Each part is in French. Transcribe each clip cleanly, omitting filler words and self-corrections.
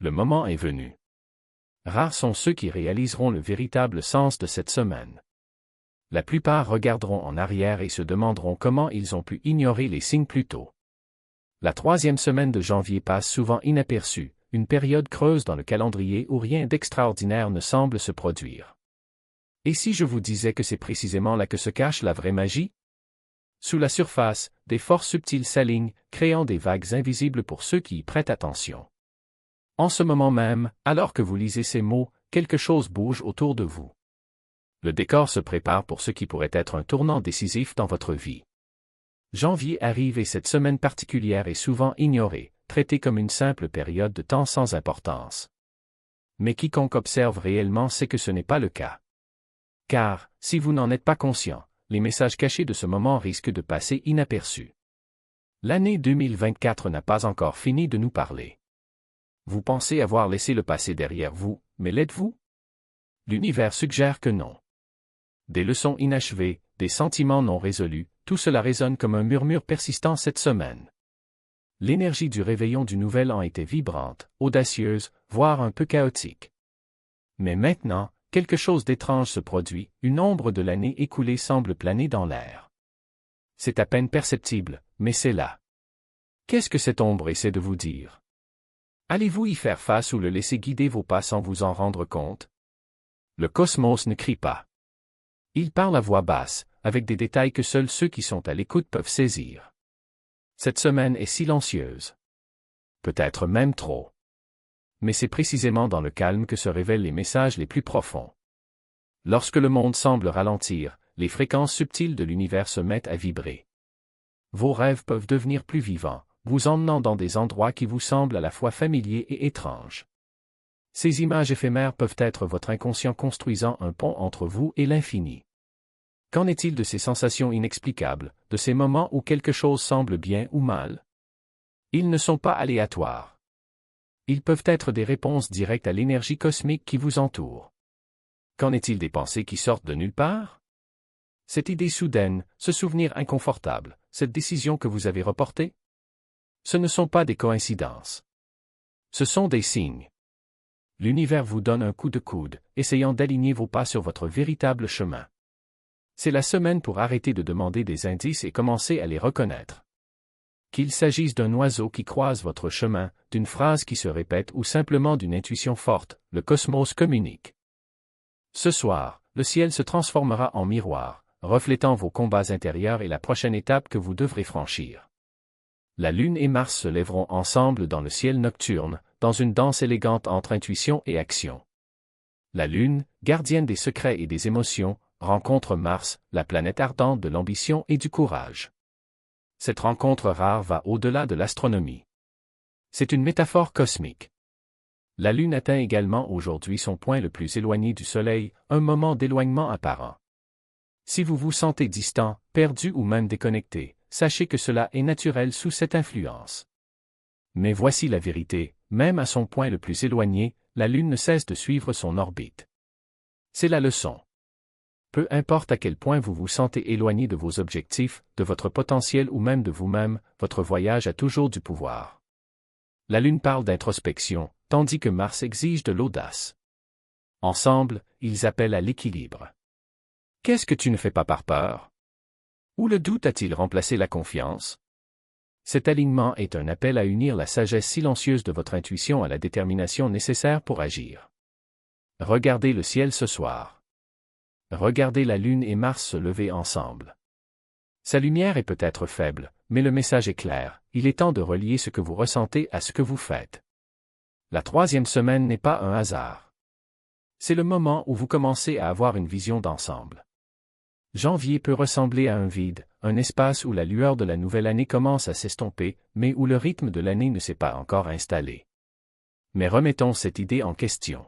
Le moment est venu. Rares sont ceux qui réaliseront le véritable sens de cette semaine. La plupart regarderont en arrière et se demanderont comment ils ont pu ignorer les signes plus tôt. La troisième semaine de janvier passe souvent inaperçue, une période creuse dans le calendrier où rien d'extraordinaire ne semble se produire. Et si je vous disais que c'est précisément là que se cache la vraie magie? Sous la surface, des forces subtiles s'alignent, créant des vagues invisibles pour ceux qui y prêtent attention. En ce moment même, alors que vous lisez ces mots, quelque chose bouge autour de vous. Le décor se prépare pour ce qui pourrait être un tournant décisif dans votre vie. Janvier arrive et cette semaine particulière est souvent ignorée, traitée comme une simple période de temps sans importance. Mais quiconque observe réellement sait que ce n'est pas le cas. Car, si vous n'en êtes pas conscient, les messages cachés de ce moment risquent de passer inaperçus. L'année 2024 n'a pas encore fini de nous parler. Vous pensez avoir laissé le passé derrière vous, mais l'êtes-vous? L'univers suggère que non. Des leçons inachevées, des sentiments non résolus, tout cela résonne comme un murmure persistant cette semaine. L'énergie du réveillon du nouvel an était vibrante, audacieuse, voire un peu chaotique. Mais maintenant, quelque chose d'étrange se produit, une ombre de l'année écoulée semble planer dans l'air. C'est à peine perceptible, mais c'est là. Qu'est-ce que cette ombre essaie de vous dire? Allez-vous y faire face ou le laisser guider vos pas sans vous en rendre compte? Le cosmos ne crie pas. Il parle à voix basse, avec des détails que seuls ceux qui sont à l'écoute peuvent saisir. Cette semaine est silencieuse. Peut-être même trop. Mais c'est précisément dans le calme que se révèlent les messages les plus profonds. Lorsque le monde semble ralentir, les fréquences subtiles de l'univers se mettent à vibrer. Vos rêves peuvent devenir plus vivants, vous emmenant dans des endroits qui vous semblent à la fois familiers et étranges. Ces images éphémères peuvent être votre inconscient construisant un pont entre vous et l'infini. Qu'en est-il de ces sensations inexplicables, de ces moments où quelque chose semble bien ou mal? Ils ne sont pas aléatoires. Ils peuvent être des réponses directes à l'énergie cosmique qui vous entoure. Qu'en est-il des pensées qui sortent de nulle part? Cette idée soudaine, ce souvenir inconfortable, cette décision que vous avez reportée? Ce ne sont pas des coïncidences. Ce sont des signes. L'univers vous donne un coup de coude, essayant d'aligner vos pas sur votre véritable chemin. C'est la semaine pour arrêter de demander des indices et commencer à les reconnaître. Qu'il s'agisse d'un oiseau qui croise votre chemin, d'une phrase qui se répète ou simplement d'une intuition forte, le cosmos communique. Ce soir, le ciel se transformera en miroir, reflétant vos combats intérieurs et la prochaine étape que vous devrez franchir. La Lune et Mars se lèveront ensemble dans le ciel nocturne, dans une danse élégante entre intuition et action. La Lune, gardienne des secrets et des émotions, rencontre Mars, la planète ardente de l'ambition et du courage. Cette rencontre rare va au-delà de l'astronomie. C'est une métaphore cosmique. La Lune atteint également aujourd'hui son point le plus éloigné du Soleil, un moment d'éloignement apparent. Si vous vous sentez distant, perdu ou même déconnecté, sachez que cela est naturel sous cette influence. Mais voici la vérité, même à son point le plus éloigné, la Lune ne cesse de suivre son orbite. C'est la leçon. Peu importe à quel point vous vous sentez éloigné de vos objectifs, de votre potentiel ou même de vous-même, votre voyage a toujours du pouvoir. La Lune parle d'introspection, tandis que Mars exige de l'audace. Ensemble, ils appellent à l'équilibre. Qu'est-ce que tu ne fais pas par peur? Ou le doute a-t-il remplacé la confiance? Cet alignement est un appel à unir la sagesse silencieuse de votre intuition à la détermination nécessaire pour agir. Regardez le ciel ce soir. Regardez la Lune et Mars se lever ensemble. Sa lumière est peut-être faible, mais le message est clair, il est temps de relier ce que vous ressentez à ce que vous faites. La troisième semaine n'est pas un hasard. C'est le moment où vous commencez à avoir une vision d'ensemble. Janvier peut ressembler à un vide, un espace où la lueur de la nouvelle année commence à s'estomper, mais où le rythme de l'année ne s'est pas encore installé. Mais remettons cette idée en question.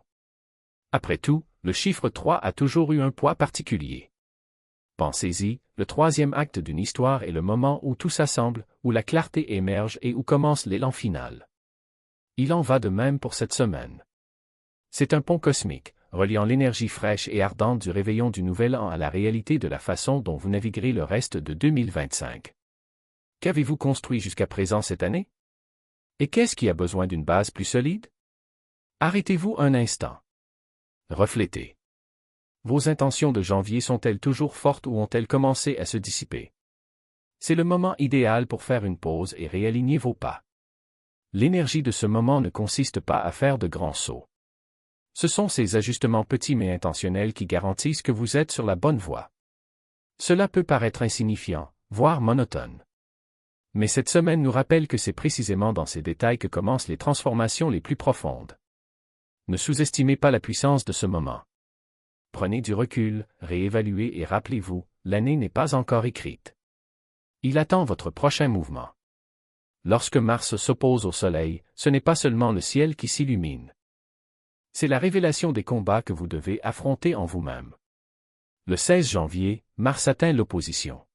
Après tout, le chiffre 3 a toujours eu un poids particulier. Pensez-y, le troisième acte d'une histoire est le moment où tout s'assemble, où la clarté émerge et où commence l'élan final. Il en va de même pour cette semaine. C'est un pont cosmique, reliant l'énergie fraîche et ardente du réveillon du nouvel an à la réalité de la façon dont vous naviguerez le reste de 2025. Qu'avez-vous construit jusqu'à présent cette année? Et qu'est-ce qui a besoin d'une base plus solide? Arrêtez-vous un instant. Reflétez. Vos intentions de janvier sont-elles toujours fortes ou ont-elles commencé à se dissiper? C'est le moment idéal pour faire une pause et réaligner vos pas. L'énergie de ce moment ne consiste pas à faire de grands sauts. Ce sont ces ajustements petits mais intentionnels qui garantissent que vous êtes sur la bonne voie. Cela peut paraître insignifiant, voire monotone. Mais cette semaine nous rappelle que c'est précisément dans ces détails que commencent les transformations les plus profondes. Ne sous-estimez pas la puissance de ce moment. Prenez du recul, réévaluez et rappelez-vous, l'année n'est pas encore écrite. Il attend votre prochain mouvement. Lorsque Mars s'oppose au Soleil, ce n'est pas seulement le ciel qui s'illumine. C'est la révélation des combats que vous devez affronter en vous-même. Le 16 janvier, Mars atteint l'opposition.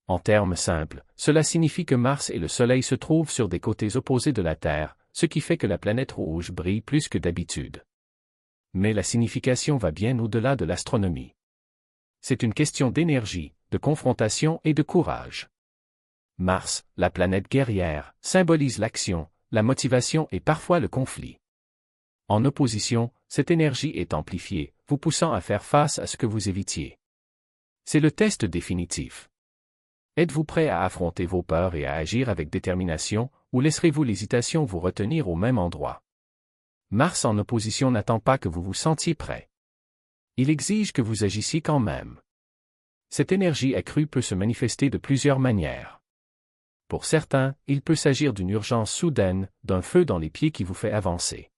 En termes simples, cela signifie que Mars et le Soleil se trouvent sur des côtés opposés de la Terre, ce qui fait que la planète rouge brille plus que d'habitude. Mais la signification va bien au-delà de l'astronomie. C'est une question d'énergie, de confrontation et de courage. Mars, la planète guerrière, symbolise l'action, la motivation et parfois le conflit. En opposition, cette énergie est amplifiée, vous poussant à faire face à ce que vous évitiez. C'est le test définitif. Êtes-vous prêt à affronter vos peurs et à agir avec détermination, ou laisserez-vous l'hésitation vous retenir au même endroit? Mars en opposition n'attend pas que vous vous sentiez prêt. Il exige que vous agissiez quand même. Cette énergie accrue peut se manifester de plusieurs manières. Pour certains, il peut s'agir d'une urgence soudaine, d'un feu dans les pieds qui vous fait avancer.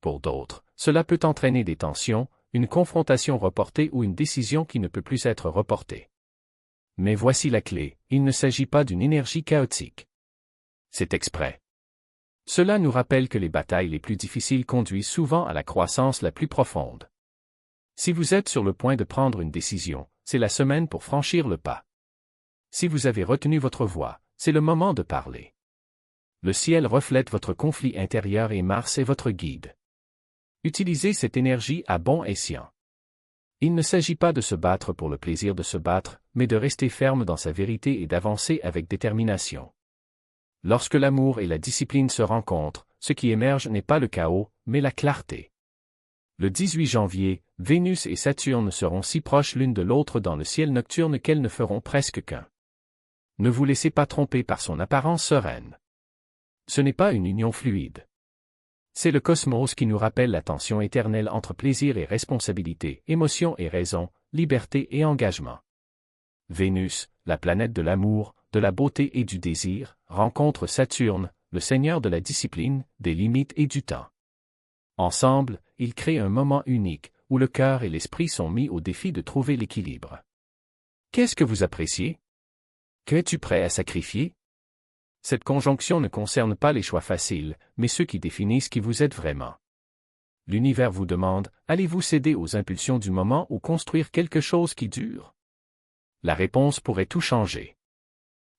Pour d'autres, cela peut entraîner des tensions, une confrontation reportée ou une décision qui ne peut plus être reportée. Mais voici la clé, il ne s'agit pas d'une énergie chaotique. C'est exprès. Cela nous rappelle que les batailles les plus difficiles conduisent souvent à la croissance la plus profonde. Si vous êtes sur le point de prendre une décision, c'est la semaine pour franchir le pas. Si vous avez retenu votre voie, c'est le moment de parler. Le ciel reflète votre conflit intérieur et Mars est votre guide. Utilisez cette énergie à bon escient. Il ne s'agit pas de se battre pour le plaisir de se battre, mais de rester ferme dans sa vérité et d'avancer avec détermination. Lorsque l'amour et la discipline se rencontrent, ce qui émerge n'est pas le chaos, mais la clarté. Le 18 janvier, Vénus et Saturne seront si proches l'une de l'autre dans le ciel nocturne qu'elles ne feront presque qu'un. Ne vous laissez pas tromper par son apparence sereine. Ce n'est pas une union fluide. C'est le cosmos qui nous rappelle la tension éternelle entre plaisir et responsabilité, émotion et raison, liberté et engagement. Vénus, la planète de l'amour, de la beauté et du désir, rencontre Saturne, le seigneur de la discipline, des limites et du temps. Ensemble, ils créent un moment unique, où le cœur et l'esprit sont mis au défi de trouver l'équilibre. Qu'est-ce que vous appréciez? Qu'es-tu prêt à sacrifier? Cette conjonction ne concerne pas les choix faciles, mais ceux qui définissent qui vous êtes vraiment. L'univers vous demande, allez-vous céder aux impulsions du moment ou construire quelque chose qui dure? La réponse pourrait tout changer.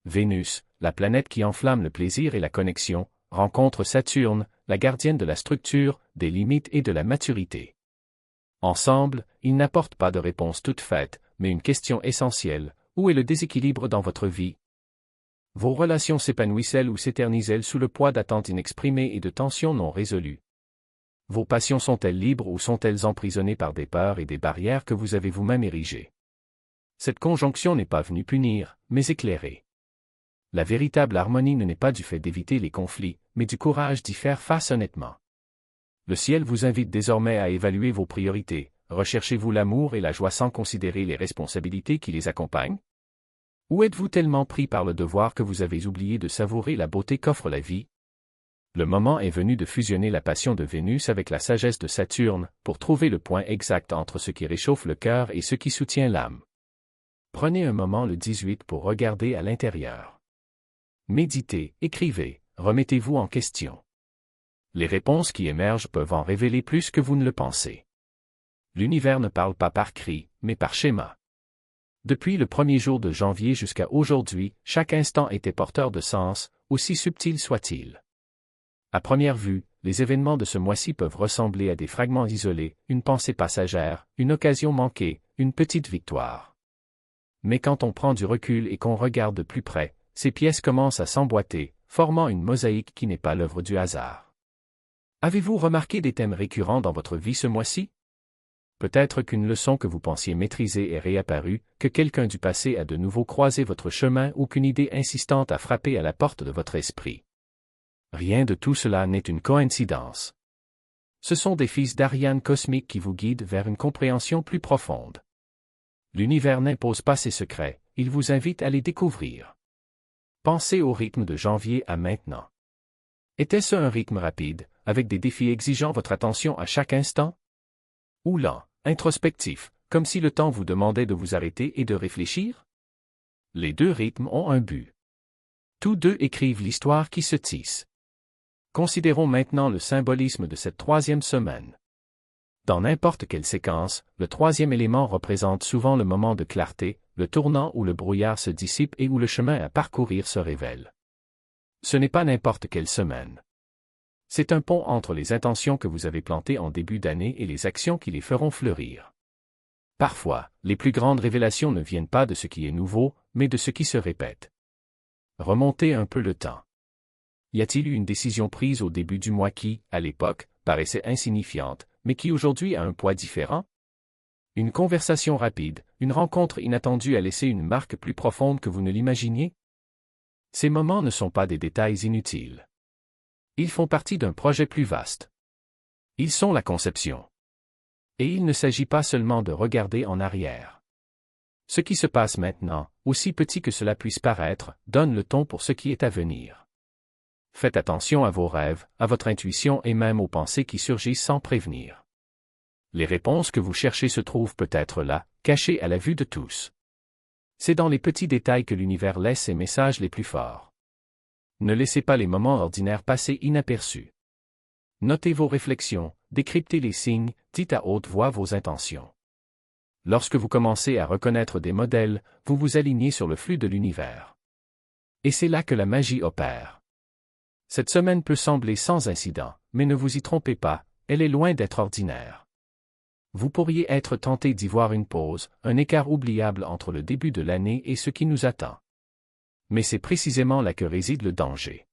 Vénus, la planète qui enflamme le plaisir et la connexion, rencontre Saturne, la gardienne de la structure, des limites et de la maturité. Ensemble, ils n'apportent pas de réponse toute faite, mais une question essentielle, où est le déséquilibre dans votre vie? Vos relations s'épanouissent-elles ou s'éternisent-elles sous le poids d'attentes inexprimées et de tensions non résolues? Vos passions sont-elles libres ou sont-elles emprisonnées par des peurs et des barrières que vous avez vous-même érigées? Cette conjonction n'est pas venue punir, mais éclairer. La véritable harmonie ne n'est pas du fait d'éviter les conflits, mais du courage d'y faire face honnêtement. Le ciel vous invite désormais à évaluer vos priorités. Recherchez-vous l'amour et la joie sans considérer les responsabilités qui les accompagnent? Ou êtes-vous tellement pris par le devoir que vous avez oublié de savourer la beauté qu'offre la vie? Le moment est venu de fusionner la passion de Vénus avec la sagesse de Saturne, pour trouver le point exact entre ce qui réchauffe le cœur et ce qui soutient l'âme. Prenez un moment le 18 pour regarder à l'intérieur. Méditez, écrivez, remettez-vous en question. Les réponses qui émergent peuvent en révéler plus que vous ne le pensez. L'univers ne parle pas par cri, mais par schéma. Depuis le premier jour de janvier jusqu'à aujourd'hui, chaque instant était porteur de sens, aussi subtil soit-il. À première vue, les événements de ce mois-ci peuvent ressembler à des fragments isolés, une pensée passagère, une occasion manquée, une petite victoire. Mais quand on prend du recul et qu'on regarde de plus près, ces pièces commencent à s'emboîter, formant une mosaïque qui n'est pas l'œuvre du hasard. Avez-vous remarqué des thèmes récurrents dans votre vie ce mois-ci? Peut-être qu'une leçon que vous pensiez maîtriser est réapparue, que quelqu'un du passé a de nouveau croisé votre chemin ou qu'une idée insistante a frappé à la porte de votre esprit. Rien de tout cela n'est une coïncidence. Ce sont des fils d'Ariane cosmique qui vous guident vers une compréhension plus profonde. L'univers n'impose pas ses secrets, il vous invite à les découvrir. Pensez au rythme de janvier à maintenant. Était-ce un rythme rapide, avec des défis exigeant votre attention à chaque instant? Ou lent, introspectif, comme si le temps vous demandait de vous arrêter et de réfléchir? Les deux rythmes ont un but. Tous deux écrivent l'histoire qui se tisse. Considérons maintenant le symbolisme de cette troisième semaine. Dans n'importe quelle séquence, le troisième élément représente souvent le moment de clarté, le tournant où le brouillard se dissipe et où le chemin à parcourir se révèle. Ce n'est pas n'importe quelle semaine. C'est un pont entre les intentions que vous avez plantées en début d'année et les actions qui les feront fleurir. Parfois, les plus grandes révélations ne viennent pas de ce qui est nouveau, mais de ce qui se répète. Remontez un peu le temps. Y a-t-il eu une décision prise au début du mois qui, à l'époque, paraissait insignifiante, mais qui aujourd'hui a un poids différent? Une conversation rapide, une rencontre inattendue a laissé une marque plus profonde que vous ne l'imaginiez? Ces moments ne sont pas des détails inutiles. Ils font partie d'un projet plus vaste. Ils sont la conception. Et il ne s'agit pas seulement de regarder en arrière. Ce qui se passe maintenant, aussi petit que cela puisse paraître, donne le ton pour ce qui est à venir. Faites attention à vos rêves, à votre intuition et même aux pensées qui surgissent sans prévenir. Les réponses que vous cherchez se trouvent peut-être là, cachées à la vue de tous. C'est dans les petits détails que l'univers laisse ses messages les plus forts. Ne laissez pas les moments ordinaires passer inaperçus. Notez vos réflexions, décryptez les signes, dites à haute voix vos intentions. Lorsque vous commencez à reconnaître des modèles, vous vous alignez sur le flux de l'univers. Et c'est là que la magie opère. Cette semaine peut sembler sans incident, mais ne vous y trompez pas, elle est loin d'être ordinaire. Vous pourriez être tenté d'y voir une pause, un écart oubliable entre le début de l'année et ce qui nous attend. Mais c'est précisément là que réside le danger.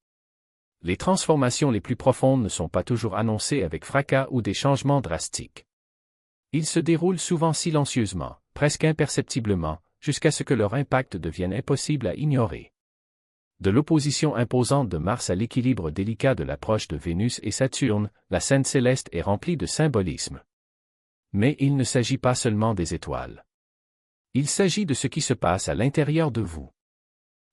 Les transformations les plus profondes ne sont pas toujours annoncées avec fracas ou des changements drastiques. Ils se déroulent souvent silencieusement, presque imperceptiblement, jusqu'à ce que leur impact devienne impossible à ignorer. De l'opposition imposante de Mars à l'équilibre délicat de l'approche de Vénus et Saturne, la scène céleste est remplie de symbolisme. Mais il ne s'agit pas seulement des étoiles. Il s'agit de ce qui se passe à l'intérieur de vous.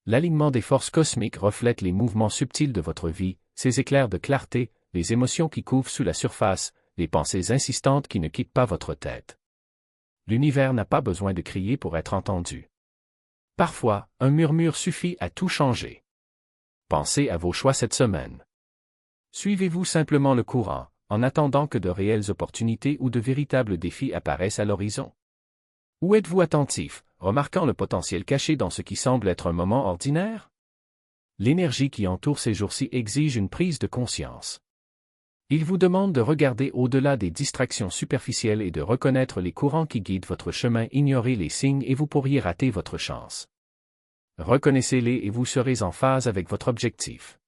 L'alignement des forces cosmiques reflète les mouvements subtils de votre vie, ces éclairs de clarté, les émotions qui couvent sous la surface, les pensées insistantes qui ne quittent pas votre tête. L'univers n'a pas besoin de crier pour être entendu. Parfois, un murmure suffit à tout changer. Pensez à vos choix cette semaine. Suivez-vous simplement le courant, en attendant que de réelles opportunités ou de véritables défis apparaissent à l'horizon? Ou êtes-vous attentif, remarquant le potentiel caché dans ce qui semble être un moment ordinaire? L'énergie qui entoure ces jours-ci exige une prise de conscience. Il vous demande de regarder au-delà des distractions superficielles et de reconnaître les courants qui guident votre chemin. Ignorez les signes et vous pourriez rater votre chance. Reconnaissez-les et vous serez en phase avec votre objectif.